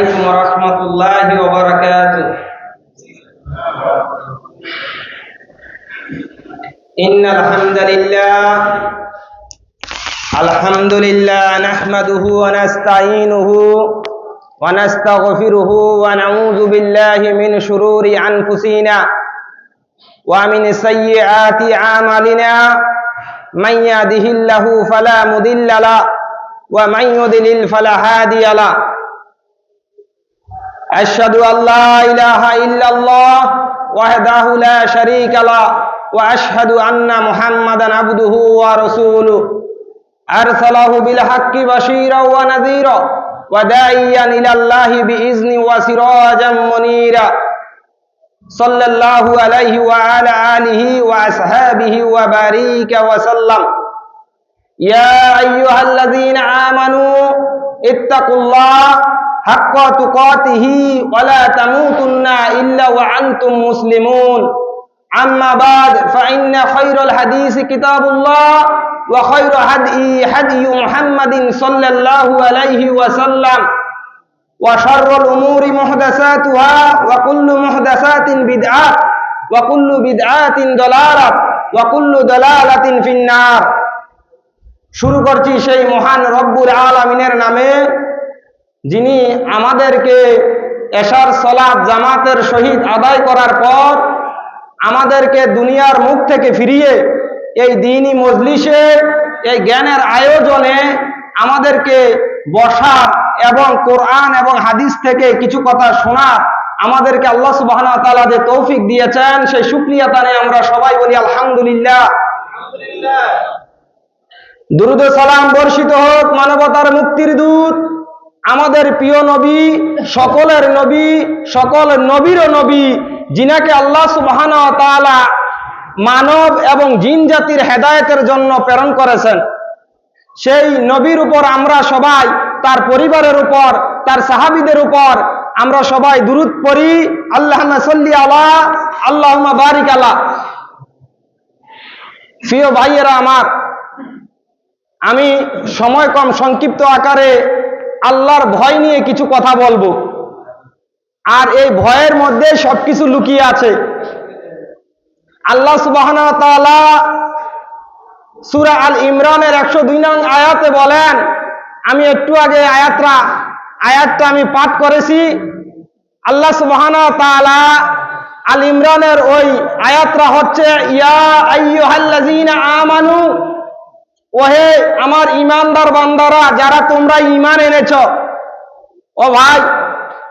عليكم ورحمة الله وبركاته. إن الحمد لله نحمده ونستعينه ونستغفره ونعوذ بالله من شرور أنفسنا ومن سيئات أعمالنا. من يهده الله فلا مضل له ومن يضلل فلا هادي له. أشهد أن لا إله إلا الله وحده لا شريك له وأشهد أن محمدا عبده ورسوله أرسله بالحق بشيرا ونذيرا وداعيا إلى الله بإذنه وسراجا منيرا. صلى الله عليه وعلى آله وأصحابه وبارك وسلم. يا أيها الذين آمنوا اتقوا الله حق تقاته ولا تموتن إلا وأنتم مسلمون. أما بعد فإن خير الحديث كتاب الله وخير هدي محمد صلى الله عليه وسلم وشر الأمور محدثاتها وكل محدثات بدعة وكل بدعة ضلالة وكل ضلالة في النار. শুরু করছি সেই মহান রব্বুল আলামিনের নামে, যিনি আমাদেরকে এশার সালাত জামাতের সহিত আদায় করার পর আমাদেরকে দুনিয়ার মুখ থেকে ফিরিয়ে এই দ্বীনি মজলিসে, এই জ্ঞানের আয়োজনে আমাদেরকে বসা এবং কোরআন এবং হাদিস থেকে কিছু কথা শোনা আমাদেরকে আল্লাহ সুবহানাহু ওয়া তাআলা যে তৌফিক দিয়েছেন, সেই শুকরিয়া তানে আমরা সবাই বলি আলহামদুলিল্লাহ। দুরুদ ও সালাম বর্ষিত হোক মানবতার মুক্তির দূত আমাদের প্রিয় নবী, সকলের নবী, সকল নবীরও নবী, যিনাকে আল্লাহ সুবহানাহু ওয়া তাআলা মানব এবং জিন জাতির হেদায়েতের জন্য প্রেরণ করেছেন। সেই নবীর উপর আমরা সবাই, তার পরিবারের উপর, তার সাহাবীদের উপর আমরা সবাই দুরূদ পড়ি। আল্লাহুম্মা সাল্লি আলা, আল্লাহুম্মা বারিক আলা। প্রিয় ভাইয়েরা আমার, আমি সময় কম, সংক্ষিপ্ত আকারে আল্লাহর ভয় নিয়ে কিছু কথা বলবো। আর এই ভয়ের মধ্যে সবকিছু লুকিয়ে আছে। আল্লাহ সুবহানাহু ওয়া তাআলা সূরা আল ইমরানের 102 নং আয়াতে বলেন, আমি একটু আগে আয়াতটা আমি পাঠ করেছি। আল্লাহ সুবহানাহু ওয়া তাআলা আল ইমরানের ওই আয়াতটা হচ্ছে, ইয়া আইয়ুহাল্লাযীনা আমানু, ওহে আমার ঈমানদার বান্দারা, যারা তোমরা ঈমান এনেছো। ও ভাই,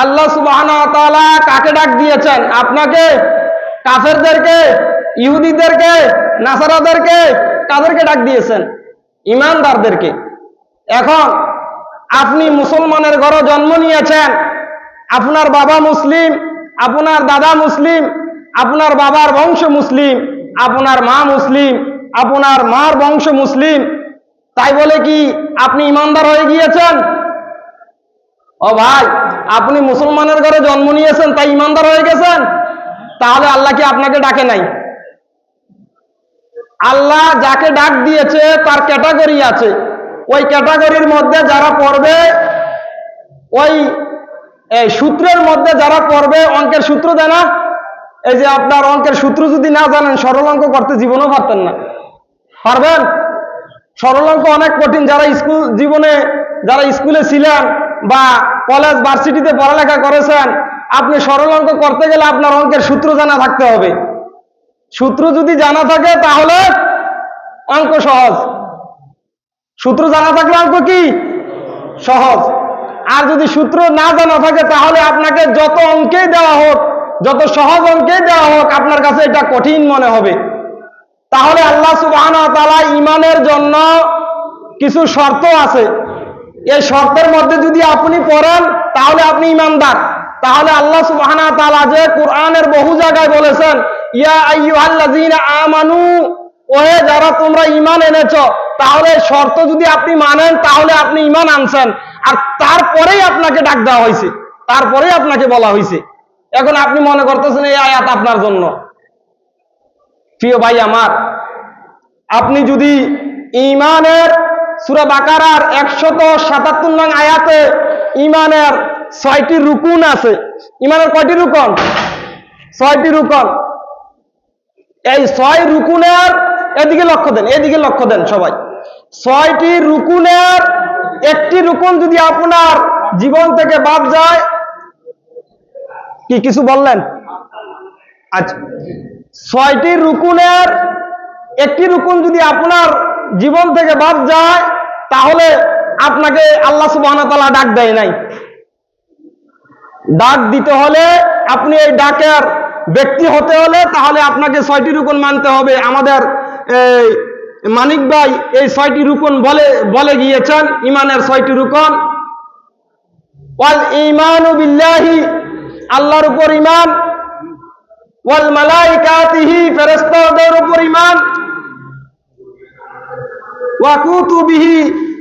আল্লাহ সুবহানাহু ওয়া তাআলা কাকে ডাক দিয়েছেন? আপনাকে, কাফেরদেরকে, ইহুদিদেরকে, নাসারাদেরকে? কাদেরকে ডাক দিয়েছেন? ঈমানদারদেরকে। এখন আপনি মুসলমানের ঘরে জন্ম নিয়েছেন, আপনার বাবা মুসলিম, আপনার দাদা মুসলিম, আপনার বাবার বংশ মুসলিম, আপনার মা মুসলিম, আপনার মার বংশ মুসলিম, তাই বলে কি আপনি ঈমানদার হয়ে গিয়েছেন? ও ভাই, আপনি মুসলমানের ঘরে জন্ম নিয়েছেন তাই ঈমানদার হয়ে গেছেন? তাহলে আল্লাহ কি আপনাকে ডাকে নাই? আল্লাহ যাকে ডাক দিয়েছে তার ক্যাটাগরি আছে। ওই ক্যাটাগরির মধ্যে যারা পড়বে, ওই সূত্রের মধ্যে যারা পড়বে, অঙ্কের সূত্র দেয় না? এই যে আপনার অঙ্কের সূত্র যদি না জানেন, সরল অঙ্ক করতে জীবনেও পারতেন না। পারবেন? সরল অঙ্ক অনেক কঠিন। যারা স্কুলে ছিলেন বা কলেজ ভার্সিটিতে পড়ালেখা করেছেন, আপনি সরল অঙ্ক করতে গেলে আপনার অঙ্কের সূত্র জানা থাকতে হবে। সূত্র যদি জানা থাকে তাহলে অঙ্ক সহজ। সূত্র জানা থাকলে অঙ্ক কি সহজ। আর যদি সূত্র না জানা থাকে তাহলে আপনাকে যত অঙ্কেই দেওয়া হোক, যত সহজ অঙ্কেই দেওয়া হোক, আপনার কাছে এটা কঠিন মনে হবে। তাহলে আল্লাহ সুবহানাহু ওয়া তাআলা ঈমানের জন্য কিছু শর্ত আছে। এই শর্তের মধ্যে যদি আপনি পড়েন তাহলে আপনি ঈমানদার। তাহলে আল্লাহ সুবহানাহু ওয়া তাআলা যে কোরআনের বহু জায়গায় বলেছেন, ইয়া আইয়ুহাল্লাযীনা আমানু, ওহে যারা তোমরা ঈমান এনেছো, তাহলে শর্ত যদি আপনি মানেন তাহলে আপনি ঈমান আনছেন। আর তারপরেই আপনাকে ডাক দেওয়া হয়েছে, তারপরেই আপনাকে বলা হয়েছে। এখন আপনি মনে করতেছেন এই আয়াত আপনার জন্য। প্রিয় ভাই আমার, আপনি যদি ঈমানের সূরা বাকারার 177 নং আয়াতে ঈমানের ছয়টি রুকুন আছে। ইমানের কয়টি রুকন? ছয়টি রুকন। এই 6 রুকুনের এদিকে লক্ষ্য দেন, এদিকে লক্ষ্য দেন সবাই। 6টি রুকুনের একটি রুকুন যদি আপনার জীবন থেকে বাদ যায়, কি কিছু বললেন? আচ্ছা, 6টি রুকুনের একটি রুকুন যদি আপনার জীবন থেকে বাদ যায়, তাহলে আপনাকে আল্লাহ সুবহানাহু ওয়া তাআলা ডাক দেয় নাই। ডাক দিতে হলে, আপনি এই ডাকের ব্যক্তি হতে হলে, তাহলে আপনাকে 6টি রুকুন মানতে হবে। আমাদের মানিক ভাই এই 6টি রুকুন বলে গিয়েছেন, ইমানের 6টি রুকুন। ওয়াল ঈমানু বিল্লাহি, আল্লাহর উপর ঈমান। ওয়াল মালাইকাতিহি, ফেরেশতাদের উপর ঈমান। ওয়া কুতুবিহি,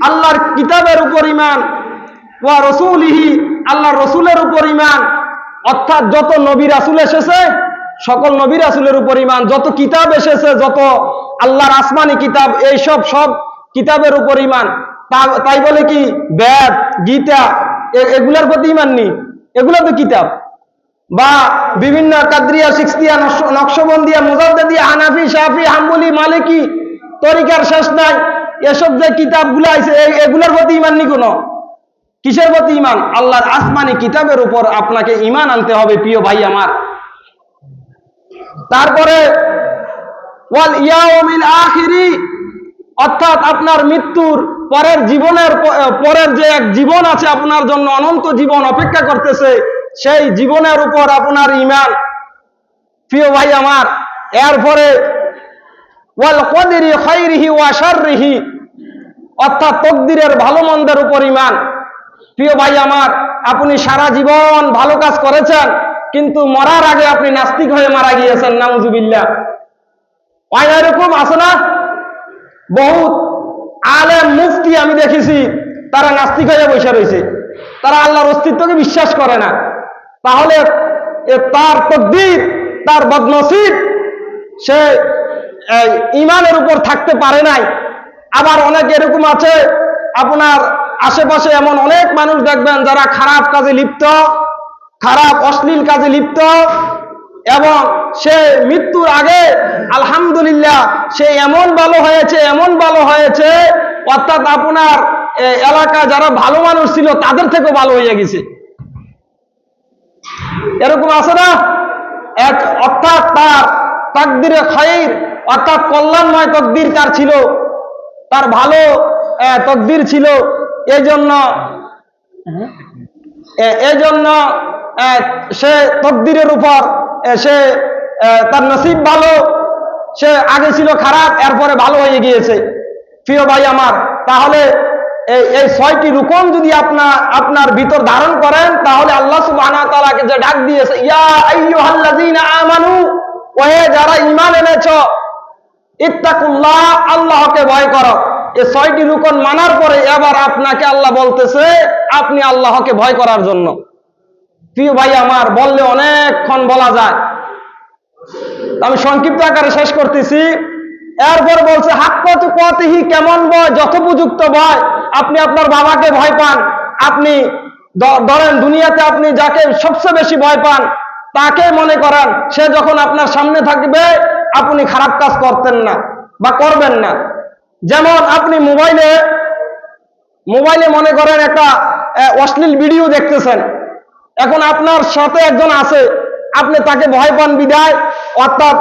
আল্লাহর কিতাবের উপর ঈমান। ওয়া রাসূলিহি, আল্লাহর রাসূলের উপর ঈমান। অর্থাৎ যত নবী রাসূল এসেছে সকল নবী রাসূলের উপর ঈমান, যত কিতাব এসেছে, যত আল্লাহর আসমানি কিতাব, এই সব কিতাবের উপর ঈমান। তাই বলে কি বেদ, গীতা এগুলার প্রতি ঈমান নেই? এগুলো তো কিতাব। বা বিভিন্ন কাদরিয়া, সিকসিয়া, নকশবন্দিয়া, মুজাদ্দিদিয়া, হানাফি, শাফি, হাম্বলি, মালিকি তরিকার শেষ নাই। এসব যে কিতাবগুলো আছে এগুলোর প্রতি ঈমান নেই কোনো? কিসের প্রতি ঈমান? আল্লাহর আসমানি কিতাবের উপর আপনাকে ঈমান আনতে হবে প্রিয় ভাই আমার। তারপরে ওয়াল ইয়াউমিল আখিরি, অর্থাৎ আপনার মৃত্যুর পরের জীবনের পরের যে এক জীবন আছে আপনার জন্য, অনন্ত জীবন অপেক্ষা করতেছে, সেই জীবনের উপর আপনার ঈমান প্রিয় ভাই আমার। এরপরে ওয়াল কদরি খাইরিহি ওয়া শাররিহি, অর্থাৎ তকদিরের ভালো মন্দের উপর ঈমান প্রিয় ভাই আমার। আপনি সারা জীবন ভালো কাজ করেছেন, কিন্তু মরার আগে আপনি নাস্তিক হয়ে মারা গিয়েছেন, নাউজুবিল্লাহ। এরকম আছে না? বহুত আলেম মুফতি আমি দেখেছি, তারা নাস্তিক হয়ে বসে রয়েছে, তারা আল্লাহর অস্তিত্বকে বিশ্বাস করে না। তাহলে তার তকদির, তার বদনসিব, সে ঈমানের উপর থাকতে পারে নাই। আবার অনেক এরকম আছে, আপনার আশেপাশে এমন অনেক মানুষ দেখবেন যারা খারাপ কাজে লিপ্ত, খারাপ অশ্লীল কাজে লিপ্ত, এবং সে মৃত্যুর আগে আলহামদুলিল্লাহ সে এমন ভালো হয়েছে, এমন ভালো হয়েছে, অর্থাৎ আপনার এলাকা যারা ভালো মানুষ ছিল তাদের থেকেও ভালো হয়ে গেছে। এরকম আছে না? অর্থাৎ তার তাকদিরে খায়র, অর্থাৎ কল্যাণময় তকদির তার ছিল, তার ভালো তকদির ছিল। এই জন্য সে তকদিরের উপর সে তার নসিব ভালো, সে আগে ছিল খারাপ, এরপরে ভালো হয়ে গিয়েছে প্রিয় ভাই আমার। তাহলে এই 6টি রুকন যদি আপনার ভিতর ধারণ করেন, তাহলে আল্লাহ সুবহানাহু ওয়া তাআলাকে যে ডাক দিয়েছে, ইয়া আইয়ুহাল্লাযীনা আমানু, ওহে যারা ঈমান এনেছো, ইত্তাকুল্লাহ, আল্লাহকে ভয় করো। এই 6টি রুকন মানার পরে এবার আপনাকে আল্লাহ বলতেছে আপনি আল্লাহকে ভয় করার জন্য। প্রিয় ভাই আমার, বললে অনেকক্ষণ বলা যায়, আমি সংক্ষিপ্ত আকারে শেষ করতেছি। এরপর বলছে হাক্কা তুকাতিহি, কেমন ভয়? যথোপযুক্ত ভয়। আপনি আপনার বাবাকে ভয় পান, আপনি ধরেন দুনিয়াতে আপনি যাকে সবচেয়ে বেশি ভয় পান তাকে মনে করেন, সে যখন আপনার সামনে থাকবে আপনি খারাপ কাজ করতেন না বা করবেন না। যেমন আপনি মোবাইলে মনে করেন একটা অশ্লীল ভিডিও দেখতেছেন, এখন আপনার সাথে একজন আছে, আপনি তাকে ভয় পান বিদায়, অর্থাৎ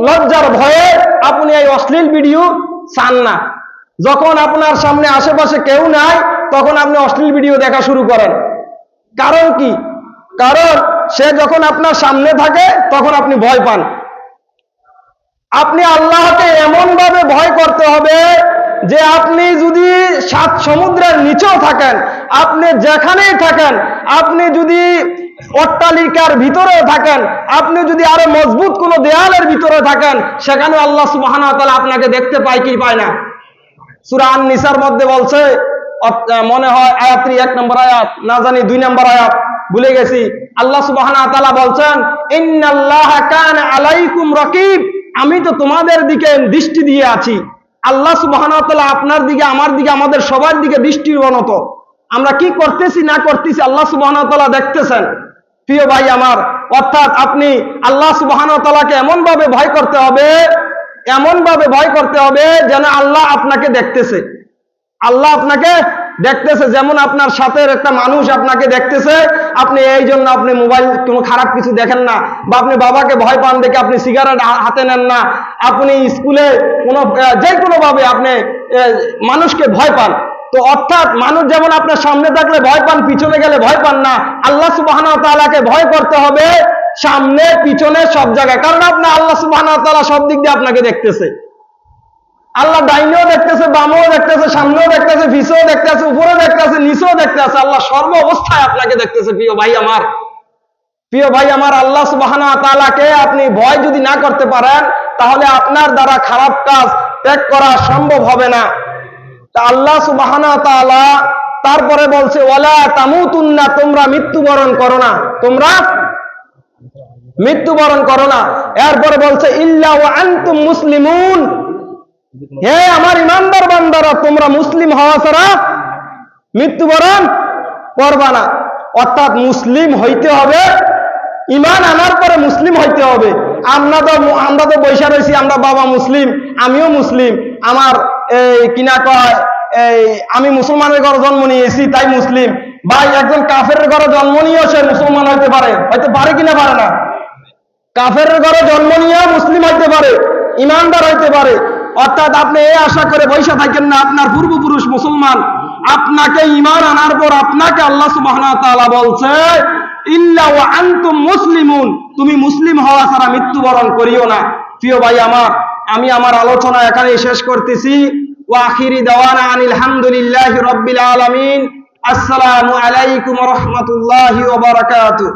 লজ্জার ভয়ে আপনি এই অশ্লীল ভিডিও চান না। যখন আপনার সামনে আশেপাশে কেউ নাই তখন আপনি অশ্লীল ভিডিও দেখা শুরু করেন। কারণ কি? কারণ সে যখন আপনার সামনে থাকে তখন আপনি ভয় পান। আপনি আল্লাহকে এমন ভাবে ভয় করতে হবে যে আপনি যদি 7 সমুদ্রের নিচেও থাকেন, আপনি যেখানেই থাকেন, আপনি যদি অট্টালিকার ভিতরেও থাকেন, আপনি যদি আরো মজবুত কোনো দেয়ালের ভিতরে থাকেন, সেখানে আল্লাহ সুবহানাহু ওয়া তাআলা আপনাকে দেখতে পায় কি পায় না? সূরা আন-নিসার মধ্যে বলছে, মনে হয় আয়াতটি 1 নম্বর আয়াত, না জানি 2 নম্বর আয়াত, ভুলে গেছি। আল্লাহ সুবহানাহু ওয়া তাআলা বলছেন, ইন্নাল্লাহা কানা আলাইকুম রাকিব, আমি তো তোমাদের দিকে দৃষ্টি দিয়ে আছি। আল্লাহ সুবহানাহু ওয়া তাআলা আপনার দিকে, আমার দিকে, আমাদের সবার দিকে দৃষ্টির অনত। আমরা কি করতেছি না করতেছি আল্লাহ সুবহানাহু ওয়া তাআলা দেখতেছেন। প্রিয় ভাই আমার, অর্থাৎ আপনি আল্লাহ সুবহানাহু ওয়া তাআলাকে এমন ভাবে ভয় করতে হবে যেন আল্লাহ আপনাকে দেখতেছে। আল্লাহ আপনাকে দেখতেছে, যেমন আপনার সাথে একটা মানুষ আপনাকে দেখতেছে, আপনি এই জন্য আপনি মোবাইল কোনো খারাপ কিছু দেখেন না, বা আপনি বাবাকে ভয় পান দেখে আপনি সিগারেট হাতে নেন না, আপনি স্কুলে কোনো যে কোনো ভাবে আপনি মানুষকে ভয় পান। তো অর্থাৎ মানুষ যেমন আপনার সামনে থাকলে ভয় পান, পিছনে গেলে ভয় পান না, আল্লাহ সুবহানাহু ওয়া তাআলাকে ভয় করতে হবে সামনে পিছনে সব জায়গায়। কারণ আপনার আল্লাহ সুবহানাহু ওয়া তাআলা সব দিক দিয়ে আপনাকে দেখতেছে। আল্লাহ ডাইনেও দেখতেছে, বামেও দেখতেছে, সামনেও দেখতেছে, পিছেও দেখতেছে, উপরেও দেখতেছে, নিচেও দেখতেছে। আল্লাহ সর্ব অবস্থায় আপনাকে দেখতেছে। প্রিয় ভাই আমার, আল্লাহ সুবহানাহু ওয়া তাআলাকে আপনি ভয় যদি না করতে পারেন, তাহলে আপনার দ্বারা খারাপ কাজ ত্যাগ করা সম্ভব হবে না। তা আল্লাহ সুবহানাহু ওয়া তাআলা তারপরে বলছে, ওয়ালা তামুতুন্না, তোমরা মৃত্যুবরণ করো না, তোমরা মৃত্যুবরণ করো না। এরপরে বলছে ইল্লা ওয়া আনতুম মুসলিমুন, হে আমার ইমানদার বান্দারা, তোমরা মুসলিম হওয়া ছাড়া মৃত্যুবরণ করবা না। অর্থাৎ মুসলিম হইতে হবে, ঈমান আনার পরে মুসলিম হইতে হবে। আমরা তো বৈশা রয়েছি, আমরা বাবা মুসলিম, আমিও মুসলিম, আমার কিনা কয় আমি মুসলমানের ঘরে জন্ম নিয়েছি তাই মুসলিম। ভাই, একজন কাফের ঘরে জন্ম নিয়েও সে মুসলমান হইতে পারে কিনা পারে না? কাফের ঘরে জন্ম নিয়েও মুসলিম হইতে পারে, ইমানদার হইতে পারে। অর্থাৎ আপনি এই আশা করে বৈশা থাকেন না আপনার পূর্বপুরুষ মুসলমান, আপনাকে ঈমান আনার পর আপনাকে আল্লাহ সুবহানাহু ওয়া তাআলা বলছে ইল্লা ওয়া আনতুম মুসলিমুন, তুমি মুসলিম হওয়া ছাড়া মৃত্যুবরণ করিও না। প্রিয় ভাই আমার, আমি আমার আলোচনা এখানেই শেষ করতেছি। ওয়া আখিরি দাওয়ানা আনিল হামদুলিল্লাহি রাব্বিল আলামিন। আসসালামু আলাইকুম ওয়া রাহমাতুল্লাহি ওয়া বারাকাতুহু।